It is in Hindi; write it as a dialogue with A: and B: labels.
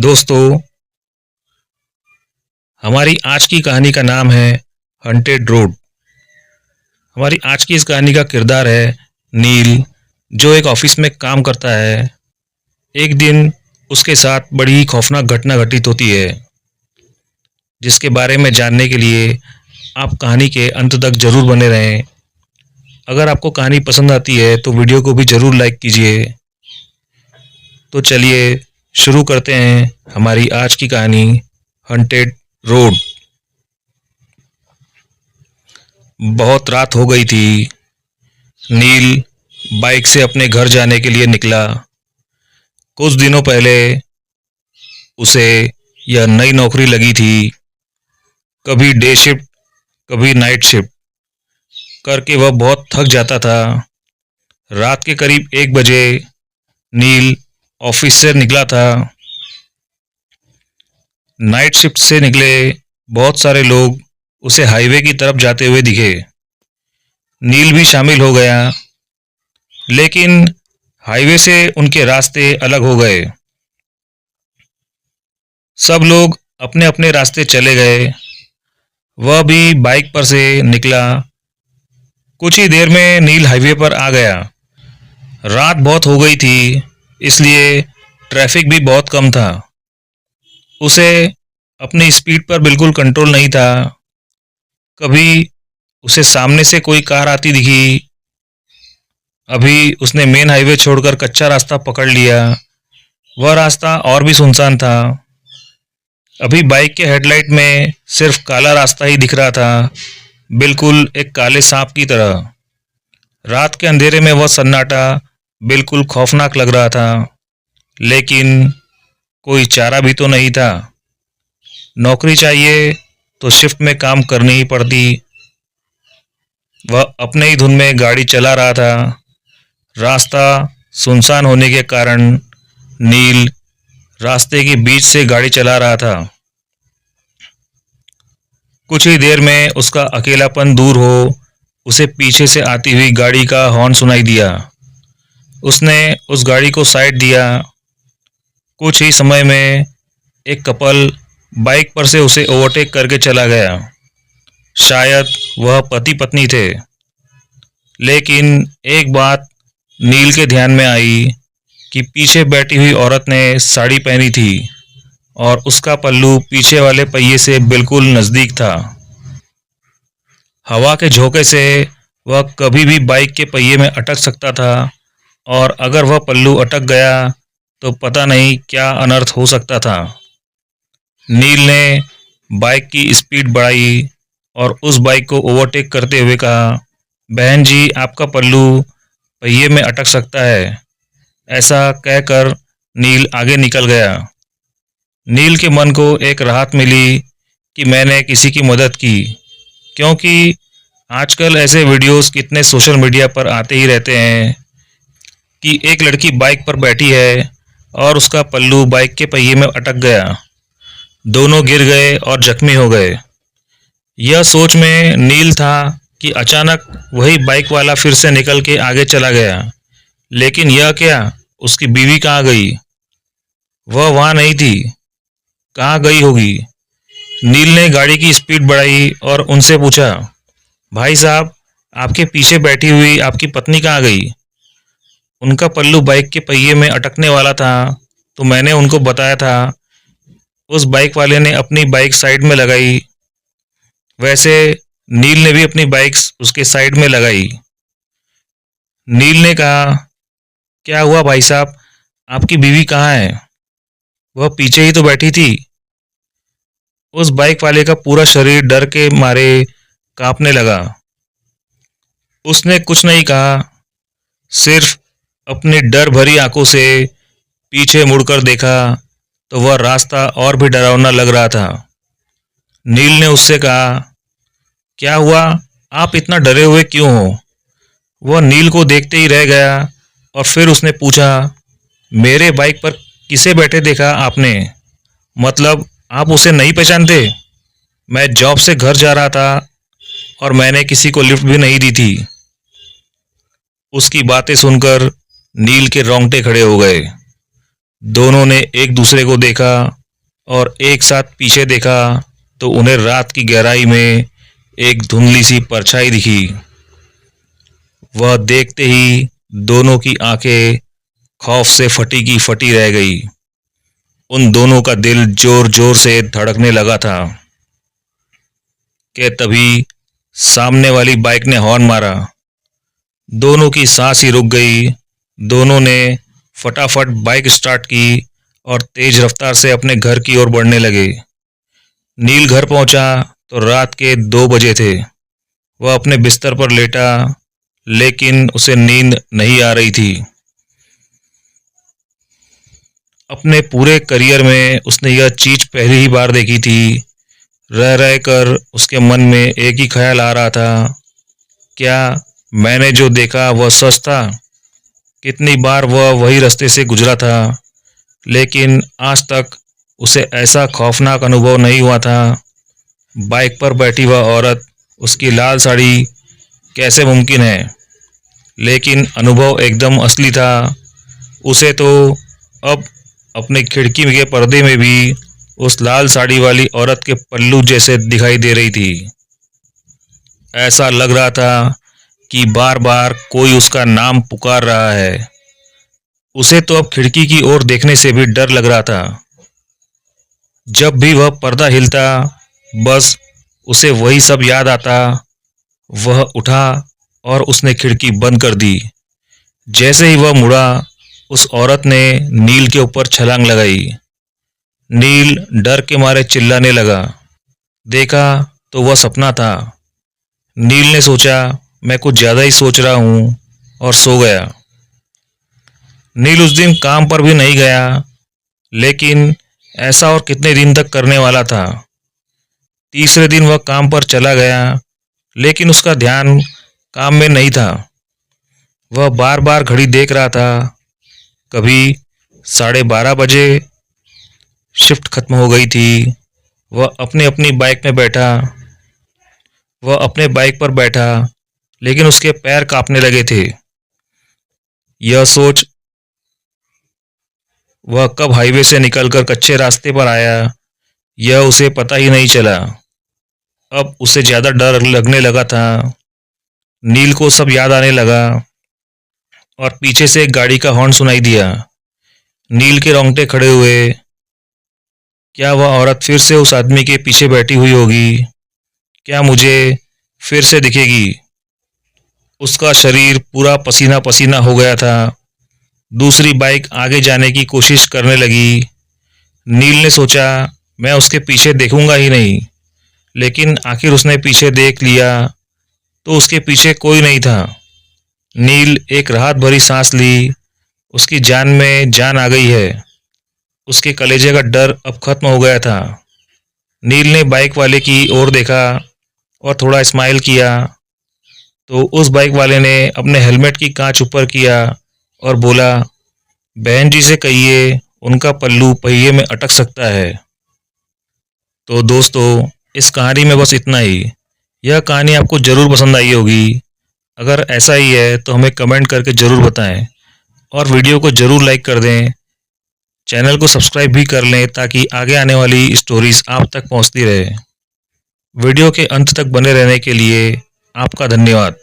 A: दोस्तों, हमारी आज की कहानी का नाम है हंटेड रोड। हमारी आज की इस कहानी का किरदार है नील, जो एक ऑफिस में काम करता है। एक दिन उसके साथ बड़ी ही खौफनाक घटना घटित होती है, जिसके बारे में जानने के लिए आप कहानी के अंत तक जरूर बने रहें। अगर आपको कहानी पसंद आती है तो वीडियो को भी जरूर लाइक कीजिए। तो चलिए शुरू करते हैं हमारी आज की कहानी हंटेड रोड। बहुत रात हो गई थी। नील बाइक से अपने घर जाने के लिए निकला। कुछ दिनों पहले उसे यह नई नौकरी लगी थी। कभी डे शिफ्ट कभी नाइट शिफ्ट करके वह बहुत थक जाता था। रात के करीब 1 बजे नील ऑफिस से निकला था। नाइट शिफ्ट से निकले बहुत सारे लोग उसे हाईवे की तरफ जाते हुए दिखे। नील भी शामिल हो गया, लेकिन हाईवे से उनके रास्ते अलग हो गए। सब लोग अपने अपने रास्ते चले गए। वह भी बाइक पर से निकला। कुछ ही देर में नील हाईवे पर आ गया। रात बहुत हो गई थी, इसलिए ट्रैफिक भी बहुत कम था। उसे अपनी स्पीड पर बिल्कुल कंट्रोल नहीं था। कभी उसे सामने से कोई कार आती दिखी। अभी उसने मेन हाईवे छोड़कर कच्चा रास्ता पकड़ लिया। वह रास्ता और भी सुनसान था। अभी बाइक के हेडलाइट में सिर्फ काला रास्ता ही दिख रहा था, बिल्कुल एक काले सांप की तरह। रात के अंधेरे में वह सन्नाटा बिल्कुल खौफनाक लग रहा था, लेकिन कोई चारा भी तो नहीं था। नौकरी चाहिए तो शिफ्ट में काम करनी ही पड़ती। वह अपने ही धुन में गाड़ी चला रहा था। रास्ता सुनसान होने के कारण नील रास्ते के बीच से गाड़ी चला रहा था। कुछ ही देर में उसका अकेलापन दूर हो उसे पीछे से आती हुई गाड़ी का हॉर्न सुनाई दिया। उसने उस गाड़ी को साइड दिया। कुछ ही समय में एक कपल बाइक पर से उसे ओवरटेक करके चला गया। शायद वह पति पत्नी थे। लेकिन एक बात नील के ध्यान में आई कि पीछे बैठी हुई औरत ने साड़ी पहनी थी और उसका पल्लू पीछे वाले पहिए से बिल्कुल नज़दीक था। हवा के झोंके से वह कभी भी बाइक के पहिए में अटक सकता था, और अगर वह पल्लू अटक गया तो पता नहीं क्या अनर्थ हो सकता था। नील ने बाइक की स्पीड बढ़ाई और उस बाइक को ओवरटेक करते हुए कहा, बहन जी, आपका पल्लू पहिए में अटक सकता है। ऐसा कहकर नील आगे निकल गया। नील के मन को एक राहत मिली कि मैंने किसी की मदद की, क्योंकि आजकल ऐसे वीडियोस कितने सोशल मीडिया पर आते ही रहते हैं कि एक लड़की बाइक पर बैठी है और उसका पल्लू बाइक के पहिए में अटक गया। दोनों गिर गए और जख्मी हो गए। यह सोच में नील था कि अचानक वही बाइक वाला फिर से निकल के आगे चला गया। लेकिन यह क्या, उसकी बीवी कहाँ गई? वह वहाँ नहीं थी। कहाँ गई होगी? नील ने गाड़ी की स्पीड बढ़ाई और उनसे पूछा, भाई साहब, आपके पीछे बैठी हुई आपकी पत्नी कहाँ गई? उनका पल्लू बाइक के पहिए में अटकने वाला था, तो मैंने उनको बताया था। उस बाइक वाले ने अपनी बाइक साइड में लगाई। वैसे नील ने भी अपनी बाइक उसके साइड में लगाई। नील ने कहा, क्या हुआ भाई साहब, आपकी बीवी कहाँ है? वह पीछे ही तो बैठी थी। उस बाइक वाले का पूरा शरीर डर के मारे कांपने लगा। उसने कुछ नहीं कहा, सिर्फ अपनी डर भरी आंखों से पीछे मुड़कर देखा तो वह रास्ता और भी डरावना लग रहा था। नील ने उससे कहा, क्या हुआ, आप इतना डरे हुए क्यों हो? वह नील को देखते ही रह गया और फिर उसने पूछा, मेरे बाइक पर किसे बैठे देखा आपने? मतलब आप उसे नहीं पहचानते? मैं जॉब से घर जा रहा था और मैंने किसी को लिफ्ट भी नहीं दी थी। उसकी बातें सुनकर नील के रोंगटे खड़े हो गए। दोनों ने एक दूसरे को देखा और एक साथ पीछे देखा तो उन्हें रात की गहराई में एक धुंधली सी परछाई दिखी। वह देखते ही दोनों की आंखें खौफ से फटी की फटी रह गई। उन दोनों का दिल जोर जोर से धड़कने लगा था कि तभी सामने वाली बाइक ने हॉर्न मारा। दोनों की सांस ही रुक गई। दोनों ने फटाफट बाइक स्टार्ट की और तेज रफ्तार से अपने घर की ओर बढ़ने लगे। नील घर पहुंचा तो रात के 2 बजे थे। वह अपने बिस्तर पर लेटा, लेकिन उसे नींद नहीं आ रही थी। अपने पूरे करियर में उसने यह चीज पहली ही बार देखी थी। रह रह कर उसके मन में एक ही ख्याल आ रहा था, क्या मैंने जो देखा वह सच था? कितनी बार वह वही रास्ते से गुजरा था, लेकिन आज तक उसे ऐसा खौफनाक अनुभव नहीं हुआ था। बाइक पर बैठी वह औरत, उसकी लाल साड़ी, कैसे मुमकिन है? लेकिन अनुभव एकदम असली था। उसे तो अब अपने खिड़की के पर्दे में भी उस लाल साड़ी वाली औरत के पल्लू जैसे दिखाई दे रही थी। ऐसा लग रहा था कि बार बार कोई उसका नाम पुकार रहा है। उसे तो अब खिड़की की ओर देखने से भी डर लग रहा था। जब भी वह पर्दा हिलता, बस उसे वही सब याद आता। वह उठा और उसने खिड़की बंद कर दी। जैसे ही वह मुड़ा, उस औरत ने नील के ऊपर छलांग लगाई। नील डर के मारे चिल्लाने लगा। देखा तो वह सपना था। नील ने सोचा, मैं कुछ ज्यादा ही सोच रहा हूं, और सो गया। नील उस दिन काम पर भी नहीं गया, लेकिन ऐसा और कितने दिन तक करने वाला था। तीसरे दिन वह काम पर चला गया, लेकिन उसका ध्यान काम में नहीं था। वह बार बार घड़ी देख रहा था। कभी 12:30 बजे, शिफ्ट खत्म हो गई थी। वह अपनी बाइक में बैठा। वह अपने बाइक पर बैठा, लेकिन उसके पैर कांपने लगे थे। यह सोच वह कब हाईवे से निकलकर कच्चे रास्ते पर आया, यह उसे पता ही नहीं चला। अब उसे ज्यादा डर लगने लगा था। नील को सब याद आने लगा और पीछे से एक गाड़ी का हॉर्न सुनाई दिया। नील के रोंगटे खड़े हुए। क्या वह औरत फिर से उस आदमी के पीछे बैठी हुई होगी? क्या मुझे फिर से दिखेगी? उसका शरीर पूरा पसीना पसीना हो गया था। दूसरी बाइक आगे जाने की कोशिश करने लगी। नील ने सोचा, मैं उसके पीछे देखूंगा ही नहीं, लेकिन आखिर उसने पीछे देख लिया तो उसके पीछे कोई नहीं था। नील एक राहत भरी सांस ली। उसकी जान में जान आ गई है। उसके कलेजे का डर अब खत्म हो गया था। नील ने बाइक वाले की ओर देखा और थोड़ा स्माइल किया, तो उस बाइक वाले ने अपने हेलमेट की कांच ऊपर किया और बोला, बहन जी से कहिए उनका पल्लू पहिए में अटक सकता है। तो दोस्तों, इस कहानी में बस इतना ही। यह कहानी आपको ज़रूर पसंद आई होगी। अगर ऐसा ही है तो हमें कमेंट करके ज़रूर बताएं और वीडियो को ज़रूर लाइक कर दें। चैनल को सब्सक्राइब भी कर लें ताकि आगे आने वाली स्टोरीज आप तक पहुंचती रहे। वीडियो के अंत तक बने रहने के लिए आपका धन्यवाद।